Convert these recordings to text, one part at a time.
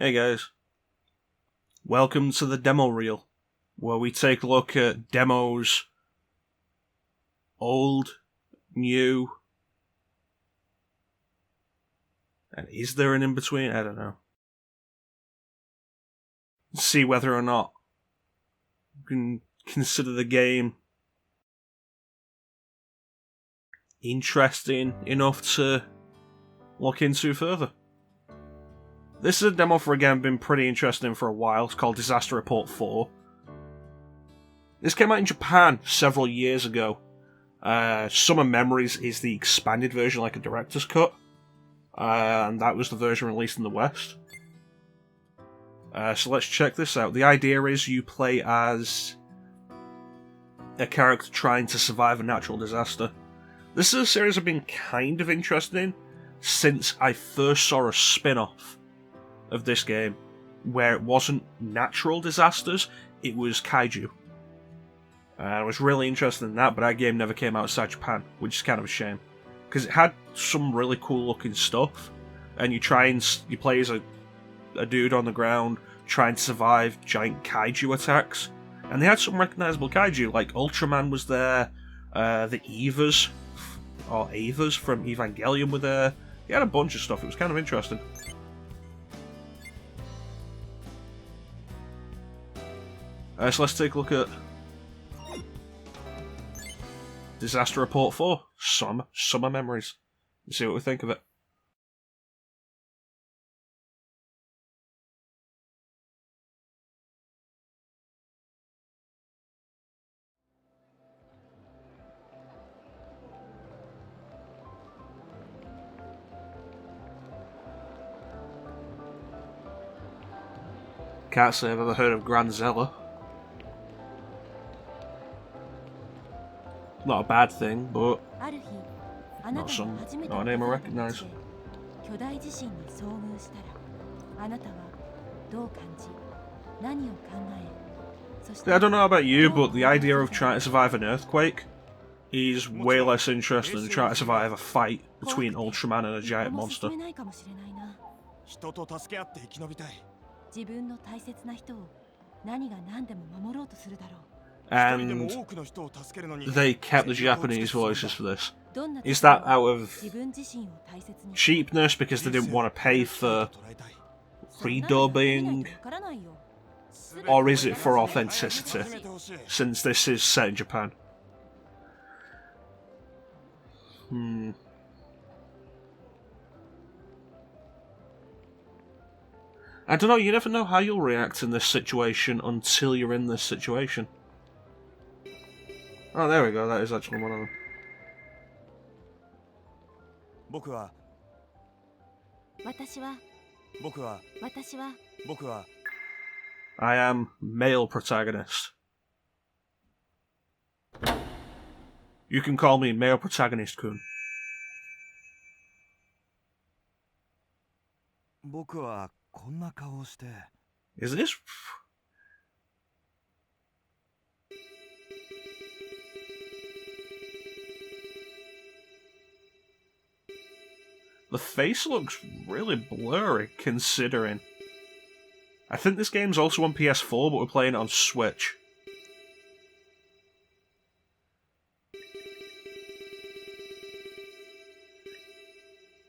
Hey guys, welcome to the demo reel, where we take a look at demos, old, new, and is there an in-between? I don't know. See whether or not we can consider the game interesting enough to look into further. This is a demo for a game I've been pretty interested in for a while. It's called Disaster Report 4. This came out in Japan several years ago. Summer Memories is the expanded version, like a director's cut. And that was the version released in the West. So let's check this out. The idea is you play as a character trying to survive a natural disaster. This is a series I've been kind of interested in since I first saw a spin-off of this game, where it wasn't natural disasters, it was kaiju. And I was really interested in that, but that game never came outside Japan, which is kind of a shame. Because it had some really cool looking stuff, and you play as a dude on the ground trying to survive giant kaiju attacks. And they had some recognizable kaiju, like Ultraman was there, the Evas from Evangelion were there. They had a bunch of stuff, it was kind of interesting. So let's take a look at Disaster Report 4, Summer Memories, and see what we think of it. Can't say I've ever heard of Granzella. Not a bad thing, but not a name I recognise. I don't know about you, but the idea of trying to survive an earthquake is way less interesting than trying to survive a fight between Ultraman and a giant monster. And they kept the Japanese voices for this. Is that out of cheapness because they didn't want to pay for redubbing? Or is it for authenticity, since this is set in Japan? I don't know, you never know how you'll react in this situation until you're in this situation. Oh, there we go, that is actually one of them. I am male protagonist. You can call me male protagonist-kun. Is this? The face looks really blurry, considering. I think this game's also on PS4, but we're playing it on Switch.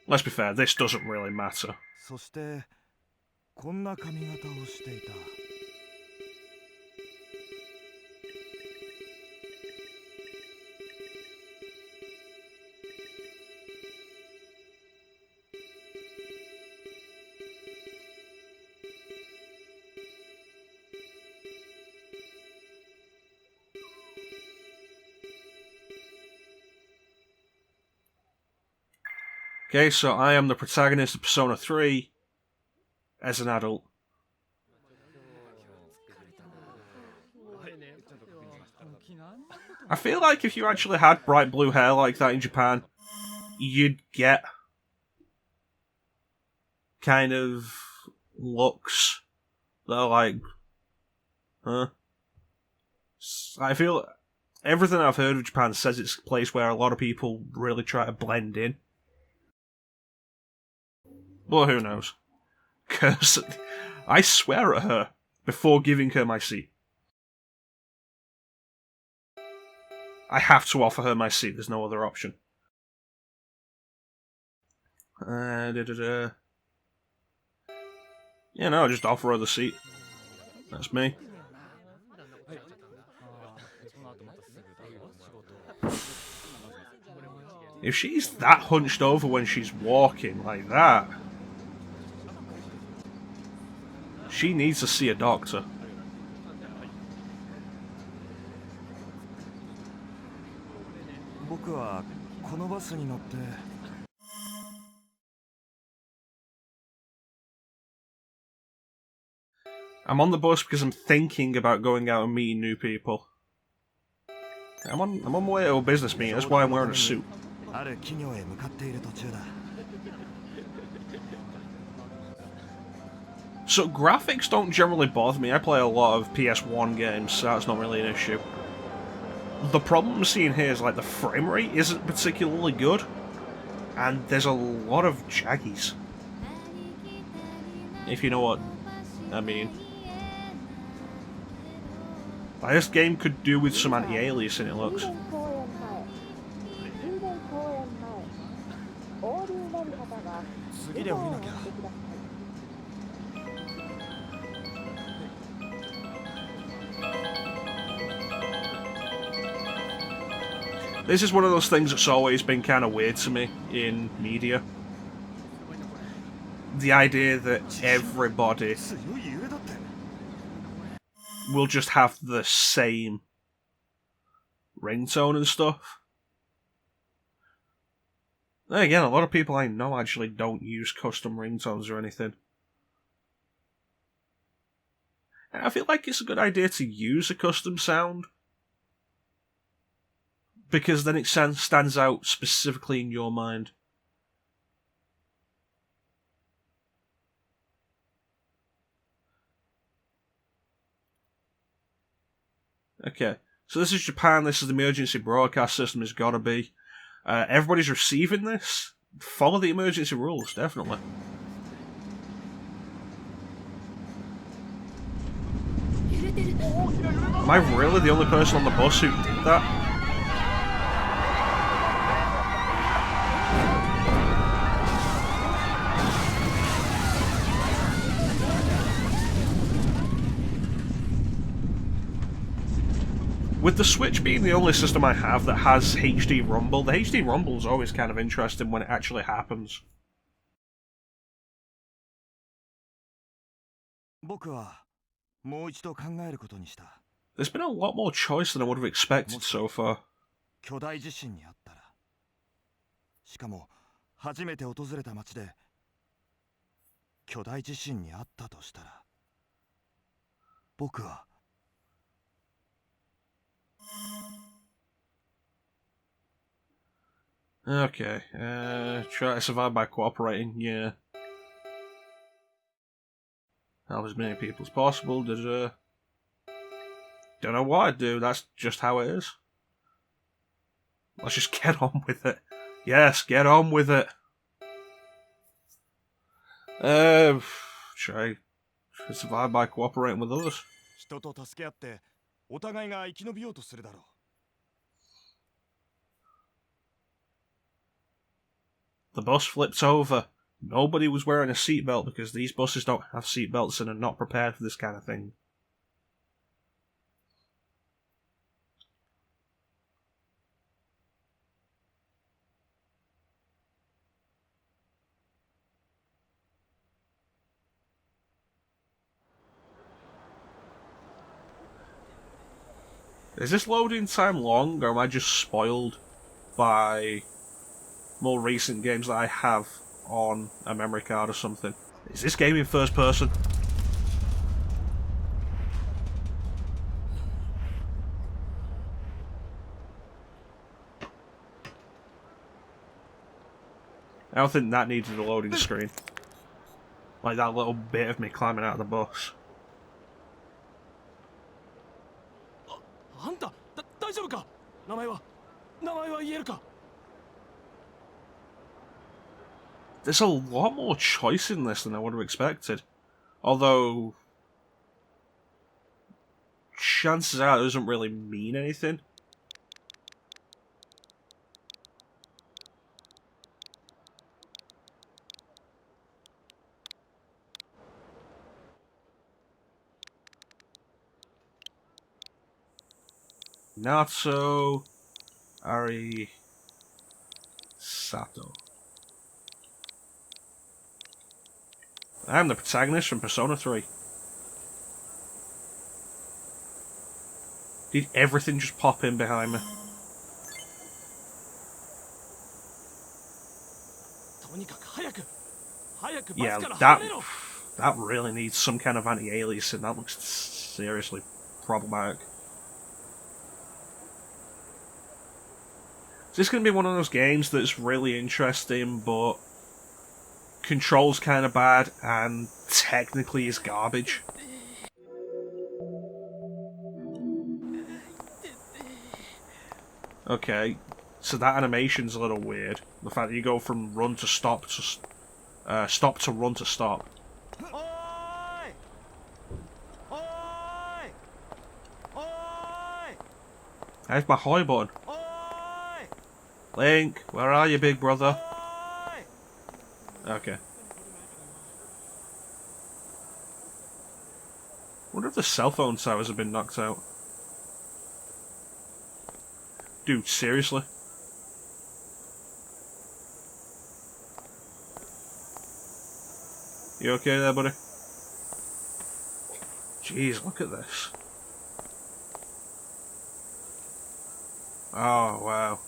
Let's be fair, this doesn't really matter. Okay, so I am the protagonist of Persona 3 as an adult. I feel like if you actually had bright blue hair like that in Japan, you'd get kind of looks that are like, huh? I feel everything I've heard of Japan says it's a place where a lot of people really try to blend in. Well, who knows? Because I swear at her before giving her my seat. I have to offer her my seat, there's no other option. Yeah, no, just offer her the seat. That's me. If she's that hunched over when she's walking like that, she needs to see a doctor. I'm on the bus because I'm thinking about going out and meeting new people. I'm on my way to a business meeting, that's why I'm wearing a suit. So graphics don't generally bother me, I play a lot of PS1 games, so that's not really an issue. The problem I'm seeing here is like the frame rate isn't particularly good, and there's a lot of jaggies. If you know what I mean. Like, this game could do with some anti-aliasing, it looks. This is one of those things that's always been kind of weird to me in media. The idea that everybody will just have the same ringtone and stuff. Then again, a lot of people I know actually don't use custom ringtones or anything. And I feel like it's a good idea to use a custom sound, because then it stands out specifically in your mind. Okay, so this is Japan, this is the emergency broadcast system, it's gotta be. Everybody's receiving this. Follow the emergency rules, definitely. Am I really the only person on the bus who did that? With the Switch being the only system I have that has HD Rumble, the HD Rumble is always kind of interesting when it actually happens. There's been a lot more choice than I would have expected so far. Okay, try to survive by cooperating, yeah. Help as many people as possible, don't know what I'd do, that's just how it is. Let's just get on with it. Yes, get on with it. Try to survive by cooperating with others. The bus flips over. Nobody was wearing a seatbelt because these buses don't have seatbelts and are not prepared for this kind of thing. Is this loading time long, or am I just spoiled by more recent games that I have on a memory card or something? Is this game in first person? I don't think that needed a loading screen. Like that little bit of me climbing out of the bus. There's a lot more choice in this than I would have expected. Although, chances are it doesn't really mean anything. Natsu Ari Sato. I'm the protagonist from Persona 3. Did everything just pop in behind me? Yeah, that really needs some kind of anti-aliasing. That looks seriously problematic. This is going to be one of those games that's really interesting, but controls kind of bad and technically is garbage. Okay, so that animation's a little weird. The fact that you go from run to stop to stop to run to stop. There's my hoy button. Link, where are you, big brother? Okay. Wonder if the cell phone towers have been knocked out. Dude, seriously? You okay there, buddy? Jeez, look at this. Oh, wow.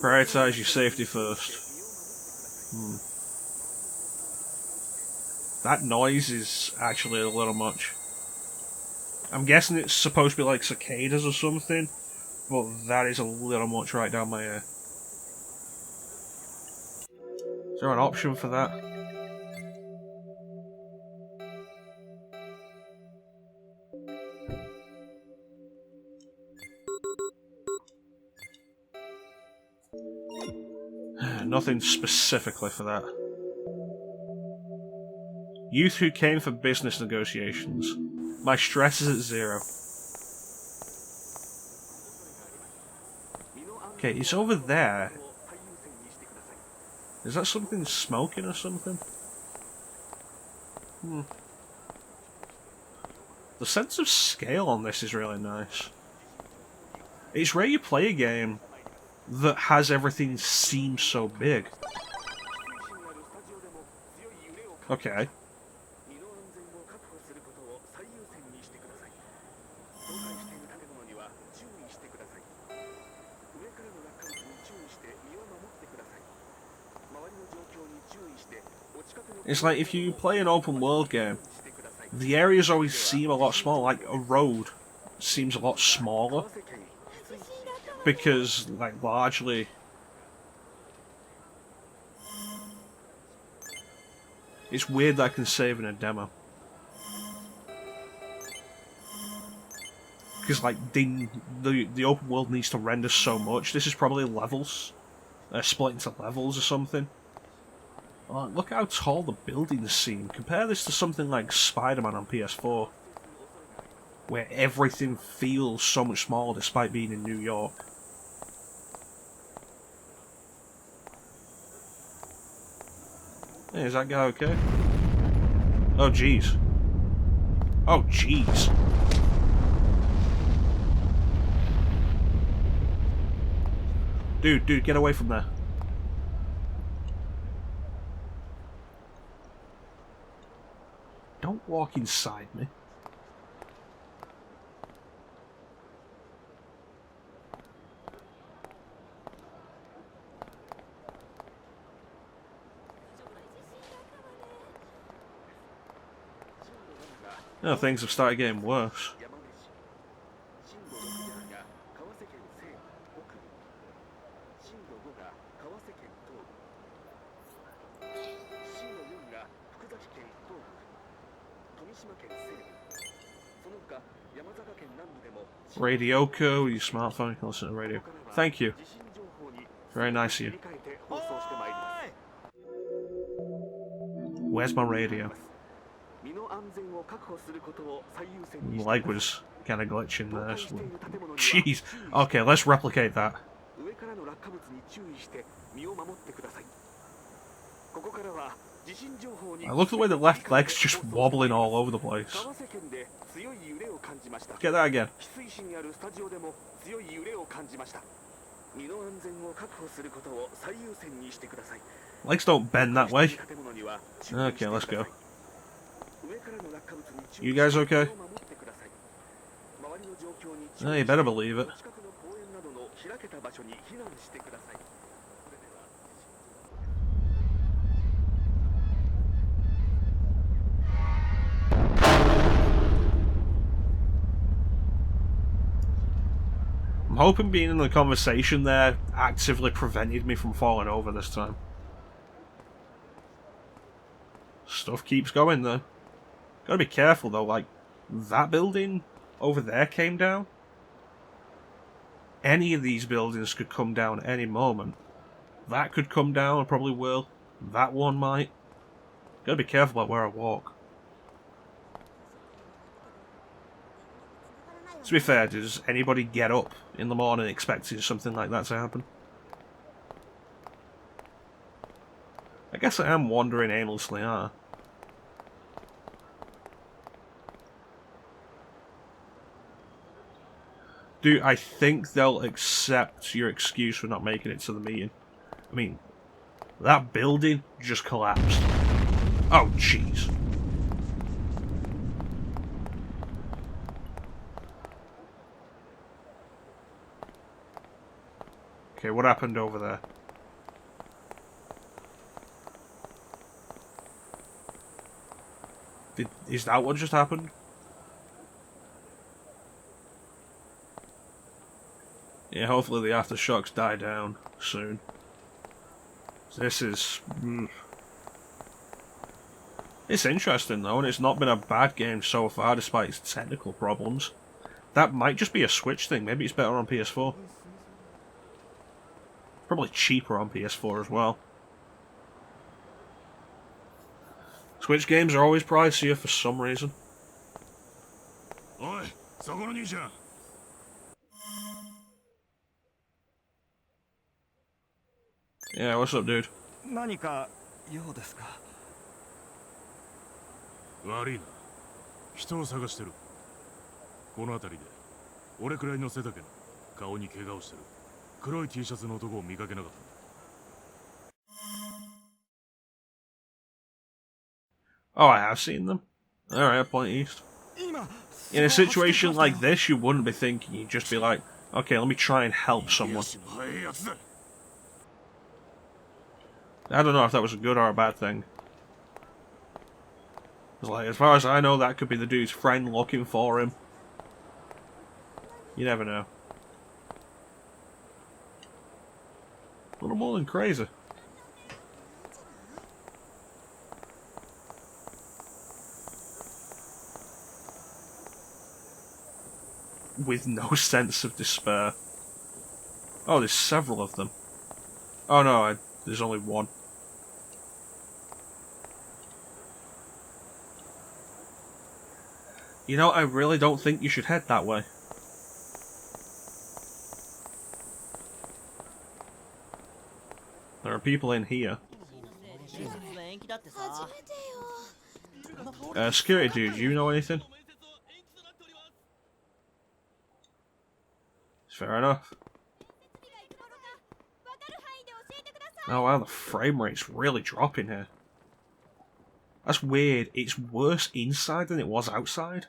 Prioritize your safety first. That noise is actually a little much. I'm guessing it's supposed to be like cicadas or something, but that is a little much right down my ear. Is there an option for that? Nothing specifically for that. Youth who came for business negotiations. My stress is at 0. Okay, it's over there. Is that something smoking or something? The sense of scale on this is really nice. It's rare you play a game that has everything seem so big. Okay. It's like if you play an open world game, the areas always seem a lot smaller. Like a road seems a lot smaller because, like, largely it's weird that I can save in a demo because, like, the open world needs to render so much. This is probably levels, split into levels or something. Look how tall the buildings seem. Compare this to something like Spider-Man on PS4, where everything feels so much smaller despite being in New York. Hey, is that guy okay? Oh, jeez. Oh, jeez. Dude, get away from there. Don't walk inside me. Oh, things have started getting worse. Radioko, your smartphone, you can listen to the radio. Thank you. Very nice of you. Where's my radio? My leg was kind of glitching there. Jeez. Okay, let's replicate that. I look at the way the left leg's just wobbling all over the place. Get that again. Legs don't bend that way. Okay, let's go. You guys okay? Oh, you better believe it. I'm hoping being in the conversation there actively prevented me from falling over this time. Stuff keeps going though. Gotta be careful though, like, that building over there came down. Any of these buildings could come down at any moment. That could come down, and probably will. That one might. Gotta be careful about where I walk. To be fair, does anybody get up in the morning expecting something like that to happen? I guess I am wandering aimlessly, huh? Dude, I think they'll accept your excuse for not making it to the meeting. I mean, that building just collapsed. Oh, jeez. Okay, what happened over there? Is that what just happened? Yeah, hopefully the aftershocks die down soon. This is... It's interesting though, and it's not been a bad game so far despite its technical problems. That might just be a Switch thing, maybe it's better on PS4. Probably cheaper on PS4 as well. Switch games are always pricier for some reason. Yeah, what's up, dude? 何か用ですか? 悪いな。人を探してる。この辺りで俺くらいの背丈の顔に怪我をしてる黒い T シャツの男を見かけなかった。Oh, I have seen them. Alright, point east. In a situation like this, you wouldn't be thinking, you'd just be like, okay, let me try and help someone. I don't know if that was a good or a bad thing. It's like, as far as I know, that could be the dude's friend looking for him. You never know. A little more than crazy. With no sense of despair. Oh, there's several of them. Oh no, there's only one. You know, I really don't think you should head that way. There are people in here. Security dude, do you know anything? Fair enough. Oh wow, the frame rate's really dropping here. That's weird. It's worse inside than it was outside.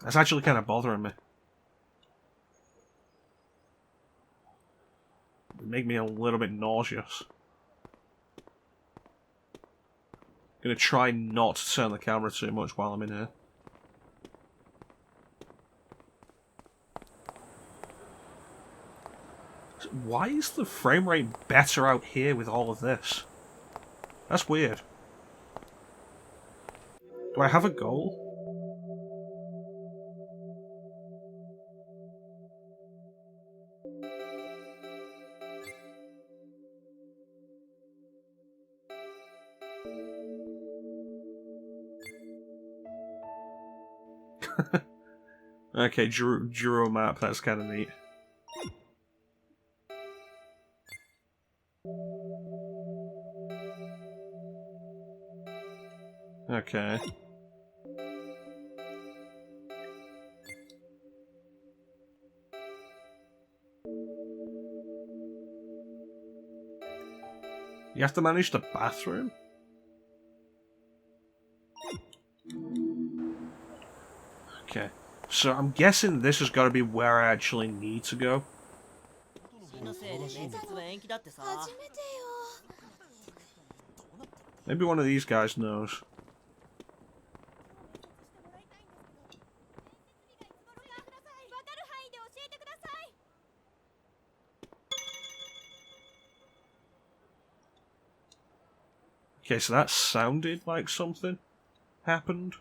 That's actually kind of bothering me. It made me a little bit nauseous. Gonna try not to turn the camera too much while I'm in here. Why is the frame rate better out here with all of this? That's weird. Do I have a goal? Okay, Juro map, that's kind of neat. Okay. You have to manage the bathroom? Okay. So I'm guessing this has got to be where I actually need to go. Maybe one of these guys knows. Okay, so that sounded like something happened.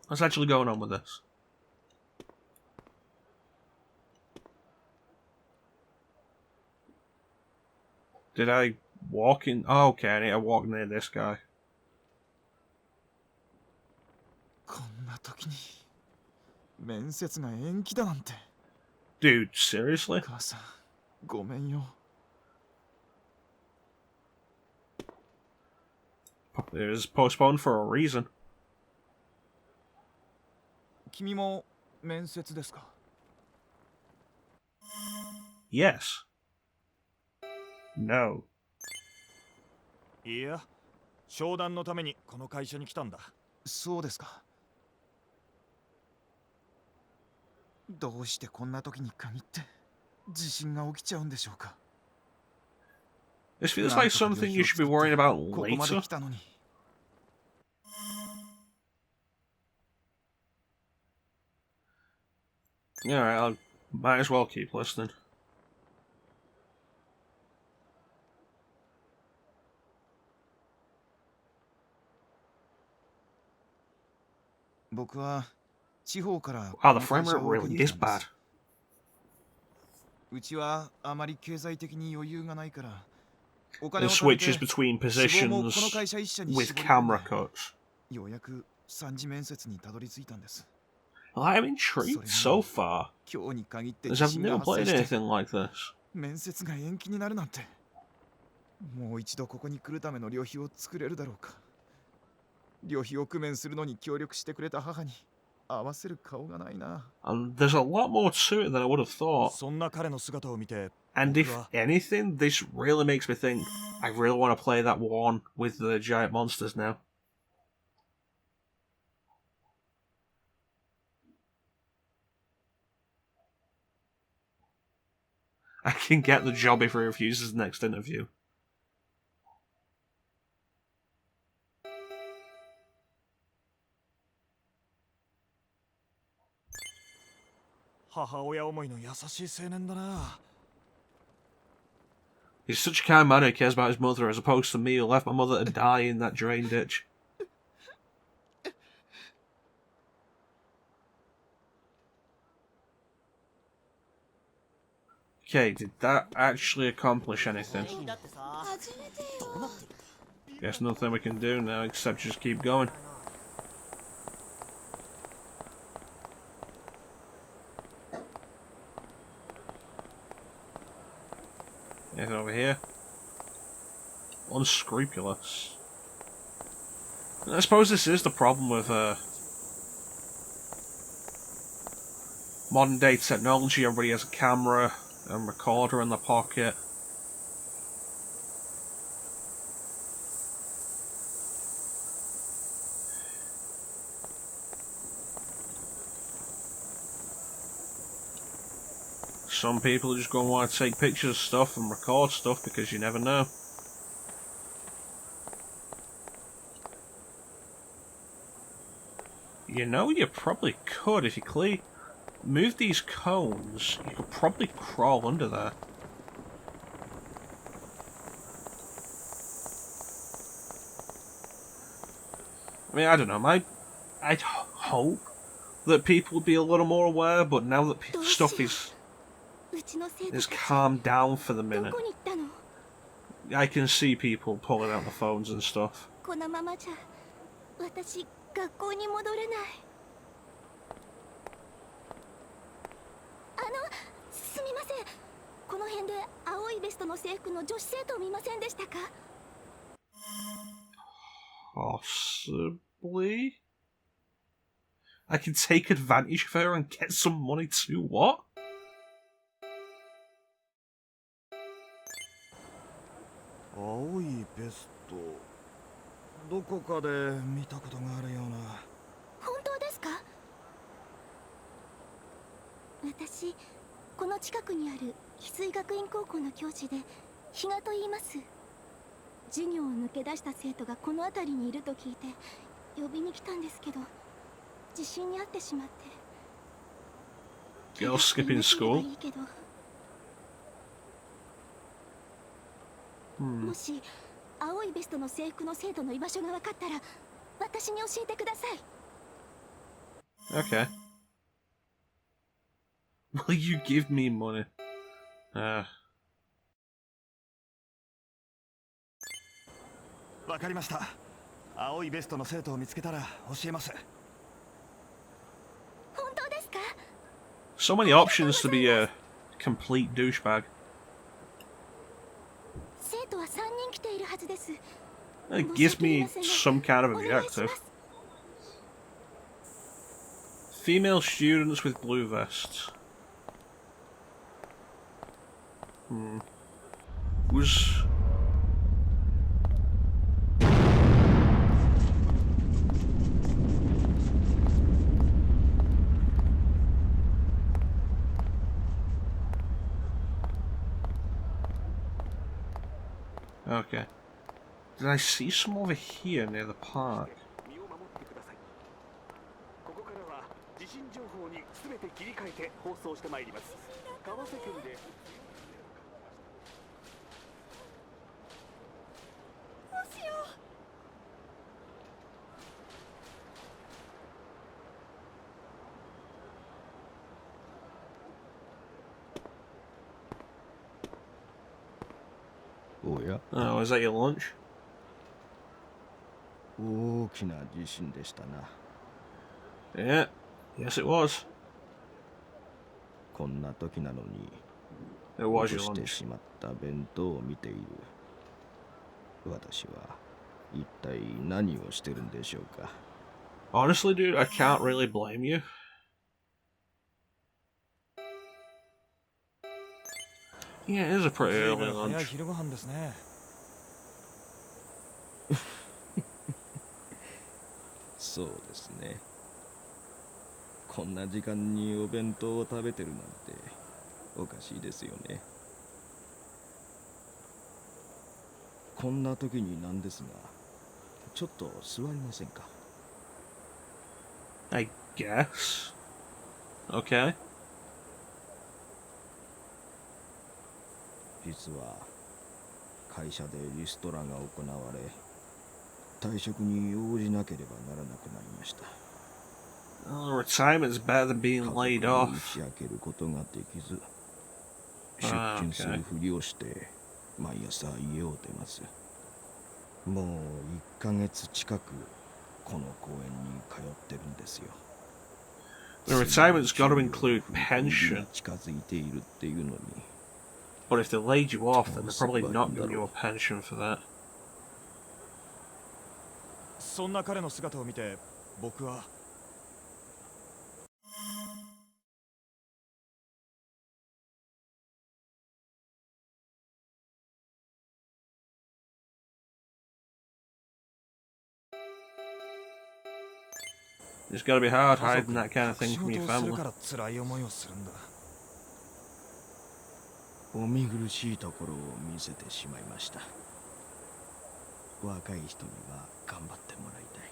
What's actually going on with this? Did I walk in? Oh, okay, I need to walk near this guy. Dude, seriously? It was postponed for a reason. Yes. No. いや、商談のためにこの会社に来たんだ。そうですか。どうしてこんな時に限って地震が起きちゃうんでしょうか。This feels like something you should be worrying about later. Alright, I might as well keep listening. Wow, the frame rate really is bad. うちはあまり経済的に余裕がないから。 It switches between positions with camera cuts. Well, I'm intrigued so far, as I've never played anything like this. もう一度ここに来るための旅費を作れるだろうか。旅費を工面するのに協力してくれた母に合わせる顔がないな。And there's a lot more to it than I would have thought. そんな彼の姿を見て。 And if anything, this really makes me think I really want to play that one with the giant monsters now. I can get the job if he refuses the next interview. He's such a kind man who cares about his mother, as opposed to me who left my mother to die in that drain ditch. Okay, did that actually accomplish anything? Guess nothing we can do now except just keep going. Anything over here? Unscrupulous. I suppose this is the problem with modern day technology. Everybody has a camera and recorder in their pocket. Some people just go and want to take pictures of stuff and record stuff because you never know. You know, you probably could if you move these cones. You could probably crawl under there. I mean, I don't know. I'd hope that people would be a little more aware, but now that stuff is calmed down for the minute, I can see people pulling out the phones and stuff. このままじゃ私学校に戻れない。すみません。この辺で青いベストの制服の女子生徒を見ませんでしたか？ Possibly. I can take advantage of her and get some money too. What? 青いベスト、どこかで見たことがあるような。本当ですか？私この近くにある翡翠学院高校の教師で比嘉と言います。授業を抜け出した生徒がこの辺りにいると聞いて呼びに来たんですけど、地震に遭ってしまって。 Girl skipping school? もし青いベストの制服の生徒の居場所が分かったら私に教えてください。 Okay. Will you give me money? わかりました。青いベストの生徒を見つけたら教えます。本当ですか？ So many options to be a complete douchebag. 生徒は3人来ているはずです。 It gives me some kind of objective. Female students with blue vests. Was... Okay. Did I see some over here near the park? ここからは地震情報に全て切り替えて放送してまいります。川瀬県でどうしよう。 おや、 Oh, is that your lunch? 大きな地震でしたな。 Yeah. Yes, it was. こんな時なのに It 落 was と your して lunch. しまった弁当を見ている。私は一体何をしてるんでしょうか。 Honestly, dude, I can't really blame you. Yeah, it is a pretty early 早い lunch. 昼ご飯ですね。そうですね。こんな時間にお弁当を食べてるなんておかしいですよね。こんな時になんですが、ちょっと座りませんか。 I guess. Okay. 実は会社でリストラが行われ、退職に応じなければならなくなりました。 Well, retirement's better than being 家 laid 族 off. に打ち明けることができず、出勤するふりをして毎朝家を出ます。もう1ヶ月近くこの公園に通ってるんですよ。 The retirement's got to include pension. 近づいているっていうのに。 But if they laid you off, then they're probably not giving you a pension for that. そんな彼の姿を見て僕は。 It's got to be hard hiding that kind of thing from your 仕事をする family. から辛い思いをするんだ。お見苦しいところを見せてしまいました。若い人には頑張ってもらいたい。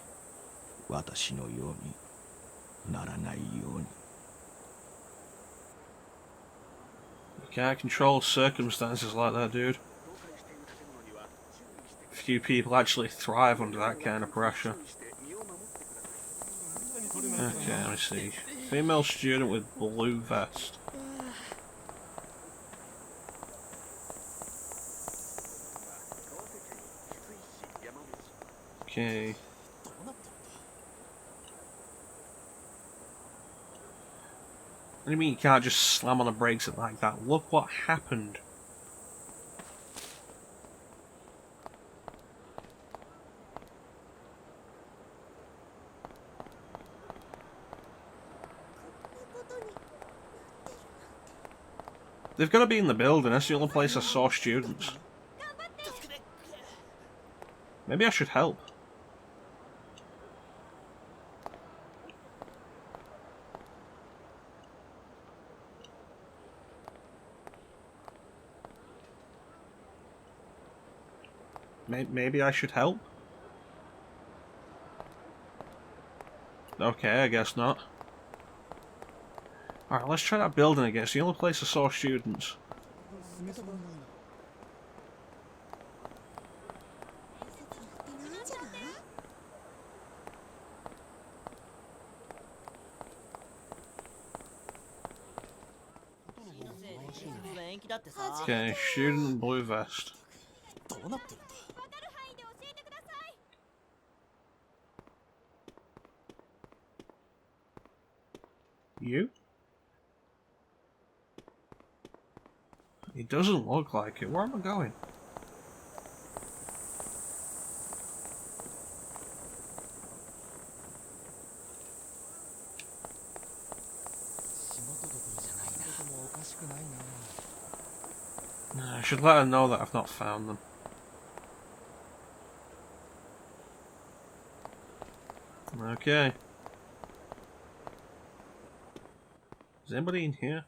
私のようにならないように。 You can't control circumstances like that, dude. Few people actually thrive under that kind of pressure. Okay, let me see. Female student with blue vest. Okay. What do you mean you can't just slam on the brakes like that? Look what happened. They've got to be in the building. That's the only place I saw students. Maybe I should help. Maybe I should help? Okay, I guess not. Alright, let's try that building again. It's the only place I saw students. Okay, student in blue vest. You? It doesn't look like it. Where am I going? I should let her know that I've not found them. Okay. Is anybody in here?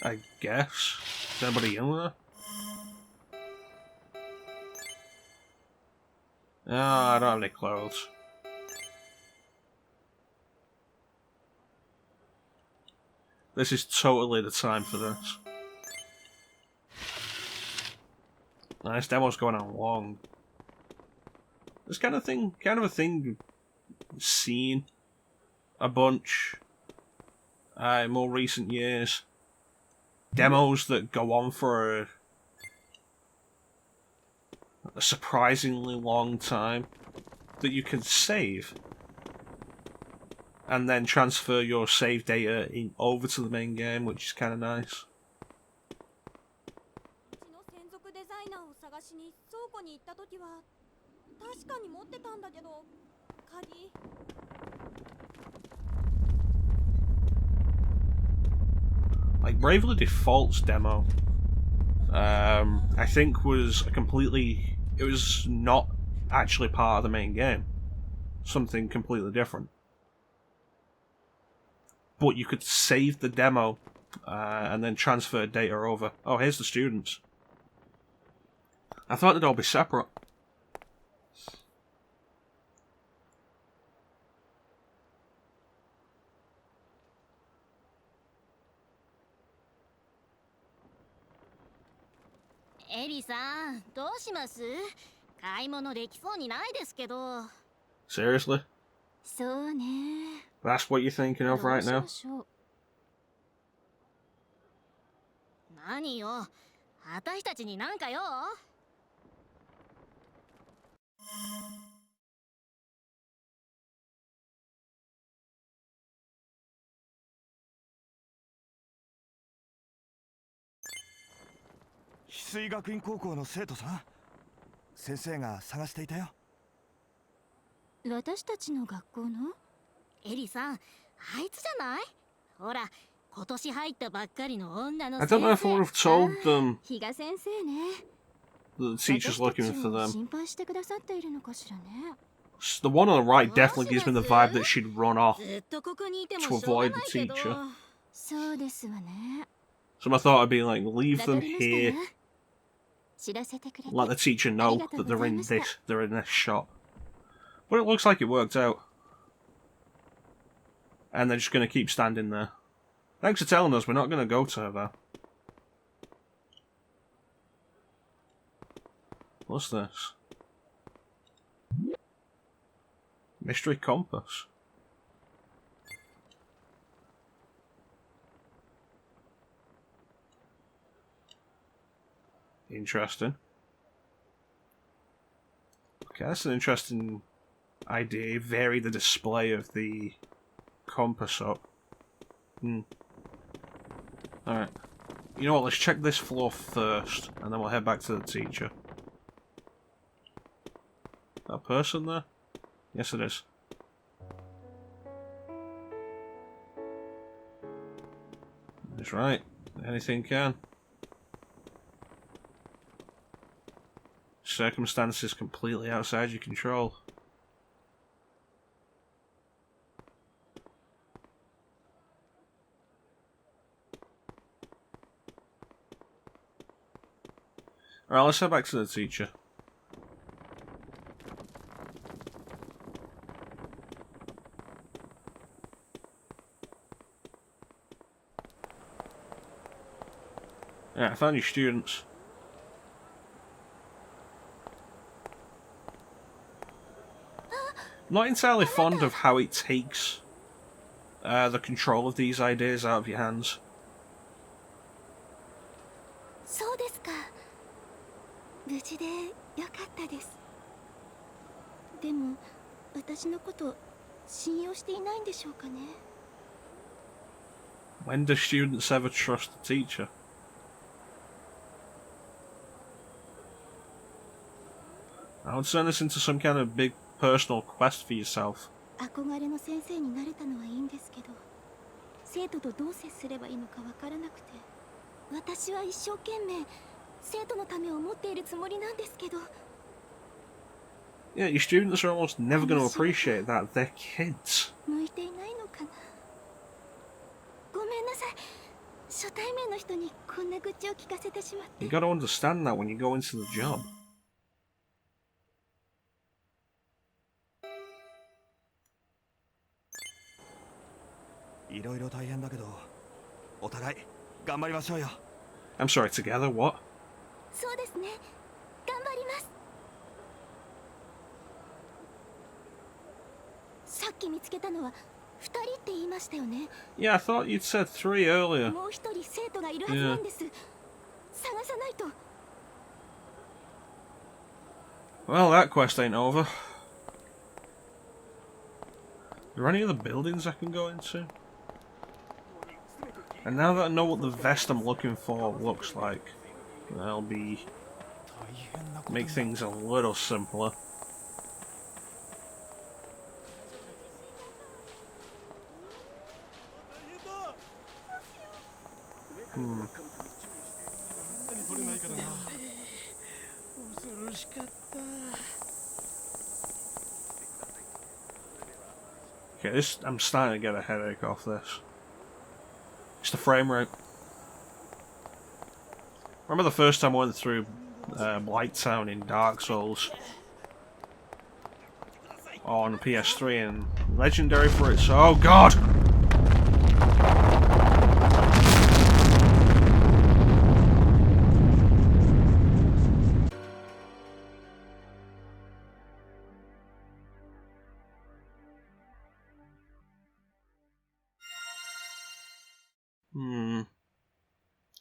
I guess. Is anybody in there? No, I don't have any clothes. This is totally the time for this. Nice demo's going on long. This kind of a thing seen a bunch in more recent years. Demos that go on for a surprisingly long time that you can save and then transfer your save data over to the main game, which is kind of nice. Like Bravely Default's demo, I think was it was not actually part of the main game. Something completely different. But you could save the demo and then transfer data over. Oh, here's the students. I thought they'd all be separate. Seriously? That's what you're thinking of right now? I don't know if I would have told them that the teacher's looking for them. The one on the right definitely gives me the vibe that she'd run off to avoid the teacher. So I thought I'd be like, leave them here. Let the teacher know that they're in this shop. But it looks like it worked out. And they're just going to keep standing there. Thanks for telling us. We're not going to go to her, though. What's this? Mystery compass. Interesting. Okay, that's an interesting idea. Vary the display of the compass up. Alright. You know what, let's check this floor first, and then we'll head back to the teacher. That person there? Yes, it is. That's right. Anything can. Circumstances completely outside your control. Alright, let's head back to the teacher. Yeah, I found your students. Not entirely fond of how it takes the control of these ideas out of your hands. そうですか。無事でよかったです。でも私のこと信用していないんでしょうかね。When do students ever trust the teacher? I would turn this into some kind of big personal quest for yourself. 憧れの先生になれたのはいいんですけど、生徒とどう接すればいいのかわからなくて、私は一生懸命生徒のためを思っているつもりなんですけど。Yeah, your students are almost never going to appreciate that. They're kids. 向いていないのかな。ごめんなさい。初対面の人にこんな愚痴を聞かせてしまって。 You gotta understand that when you go into the job. いろいろ大変だけど、お互い頑張りましょうよ。I'm sorry, together? What? そうですね。頑張ります。さっき見つけたのは2人って言いましたよね。 Yeah, I thought you'd said 3 earlier. もう一人生徒がいるはずなんです。探さないと。 Well, that quest ain't over. Are there any other buildings I can go into? And now that I know what the vest I'm looking for looks like, that'll make things a little simpler. Okay, I'm starting to get a headache off this. It's the frame rate. Remember the first time I went through Blighttown in Dark Souls on PS3 and legendary for its... Oh god!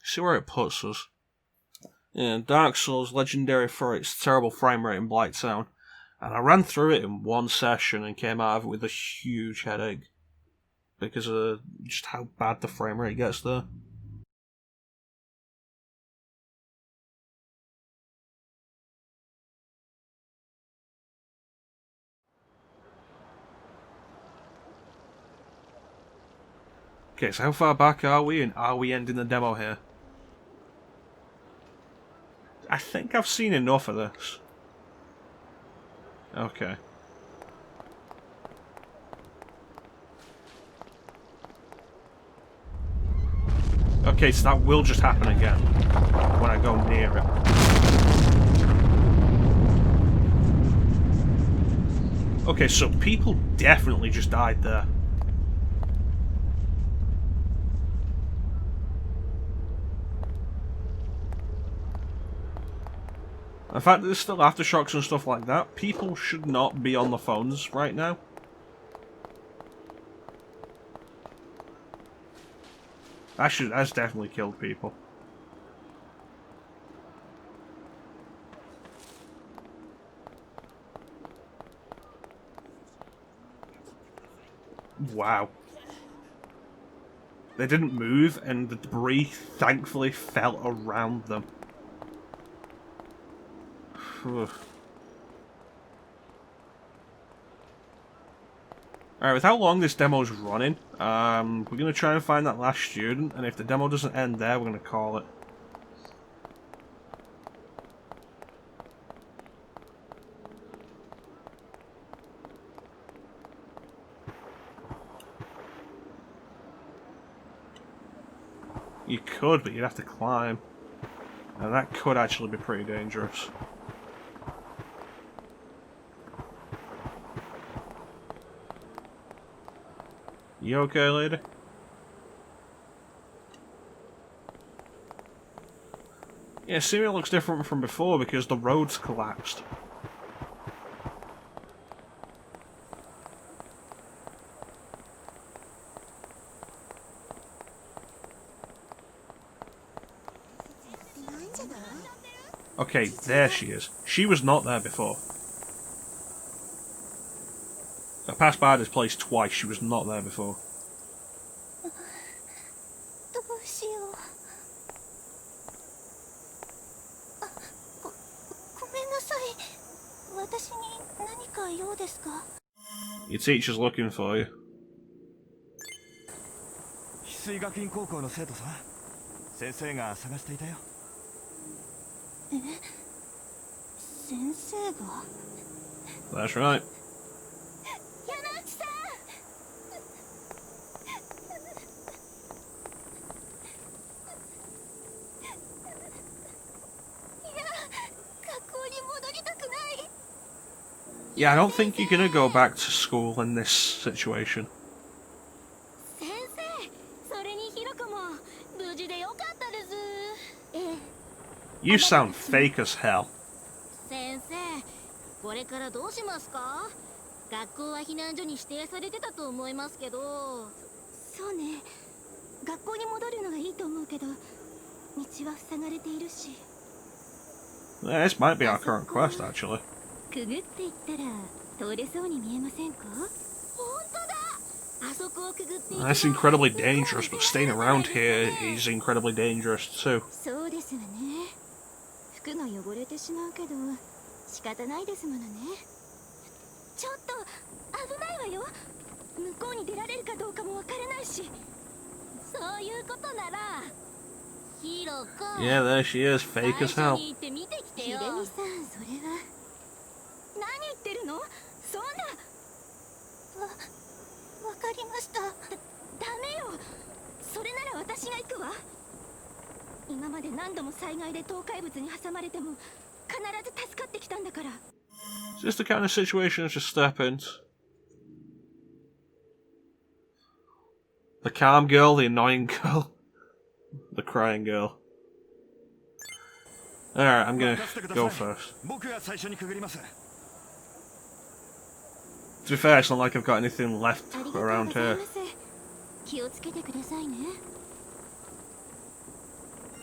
See where it puts us. Yeah, Dark Souls, legendary for its terrible frame rate in Blighttown. And I ran through it in one session and came out of it with a huge headache. Because of just how bad the frame rate gets there. Okay, so how far back are we, and are we ending the demo here? I think I've seen enough of this. Okay. Okay, so that will just happen again when I go near it. Okay, so people definitely just died there. The fact that there's still aftershocks and stuff like that, people should not be on the phones right now. That's definitely killed people. Wow. They didn't move, and the debris thankfully fell around them. Alright, with how long this demo's running, we're going to try and find that last student, and if the demo doesn't end there, we're going to call it. You could, but you'd have to climb. And that could actually be pretty dangerous. You okay, lady? Yeah, see, it looks different from before because the road's collapsed. Okay, there she is. She was not there before. I passed by this place twice. She was not there before. どうしよう。あ、ごめんなさい。私に何か用ですか？ Your teacher's looking for you. 翡翠学院高校の生徒さん、先生が探していたよ。え？先生が？ That's right. 山内さん。いや、学校に戻りたくない。 Yeah, I don't think you're gonna go back to school in this situation. 先生、それにひろこも無事でよかったです。ええ。 You sound fake as hell. 先生、これからどうしますか？学校は避難所に指定されてたと思いますけど。そうね。学校に戻るのがいいと思うけど、道は塞がれているし。 Yeah, this might be our current quest, actually. くぐっていったら通れそうに見えませんか？本当だ。あそこをくぐっていくと。 That's incredibly dangerous, but staying around here is incredibly dangerous too. そうですわね。服が汚れてしまうけど仕方ないですものね。ちょっと危ないわよ。向こうに出られるかどうかもわからないし。そういうことなら、ヒロコ。 Yeah, there she is, fake as 最 hell. 初に行って見てきてよ。秀美さん、それは何言ってるの？そんな。わかりました。ダメよ。それなら私が行くわ。今まで何度も災害で倒壊物に挟まれても必ず助かってきたんだから。 Is this the kind of situation to step into? The calm girl, the annoying girl, the crying girl. Alright, I'm gonna go first. 僕が最初にくぐります。 To be fair, it's not like I've got anything left ありがとうご around ざい here. ます。気をつけてくださいね。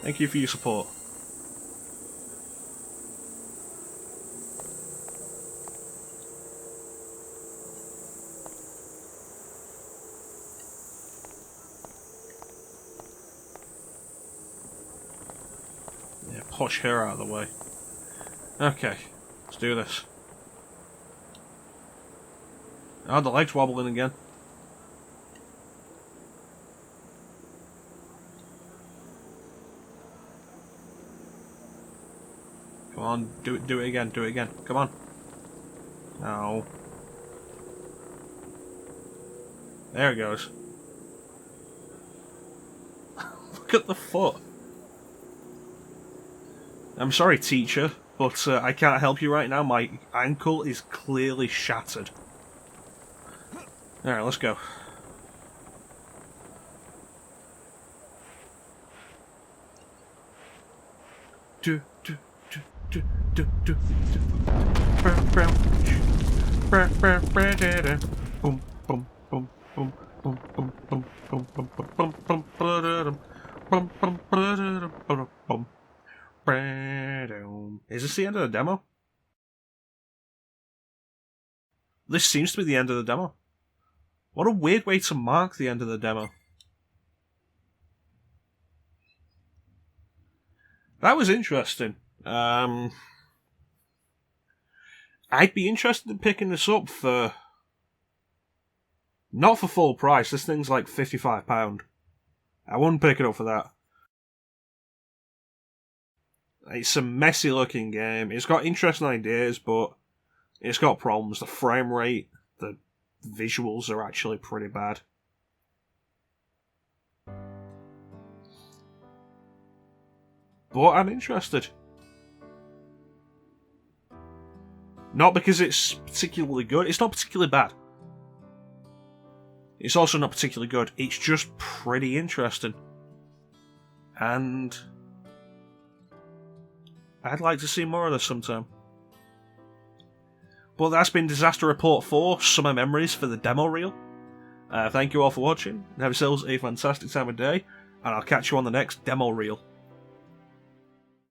Thank you for your support. Yeah, push her out of the way. Okay, let's do this. Oh, the leg's wobbling again. Come on, do it again, do it again. Come on. No. There it goes. Look at the foot. I'm sorry, teacher, but I can't help you right now. My ankle is clearly shattered. Alright, let's go. Do, do, do. Is this the end of the demo? This seems to be the end of the demo. What a weird way to mark the end of the demo. That was interesting. I'd be interested in picking this up for... Not for full price. This thing's like £55. I wouldn't pick it up for that. It's a messy looking game. It's got interesting ideas, but it's got problems. The frame rate, the visuals are actually pretty bad. But I'm interested. Not because it's particularly good. It's not particularly bad. It's also not particularly good. It's just pretty interesting. And I'd like to see more of this sometime. But that's been Disaster Report 4, Summer Memories for the demo reel. Thank you all for watching. Have yourselves a fantastic time of day. And I'll catch you on the next demo reel.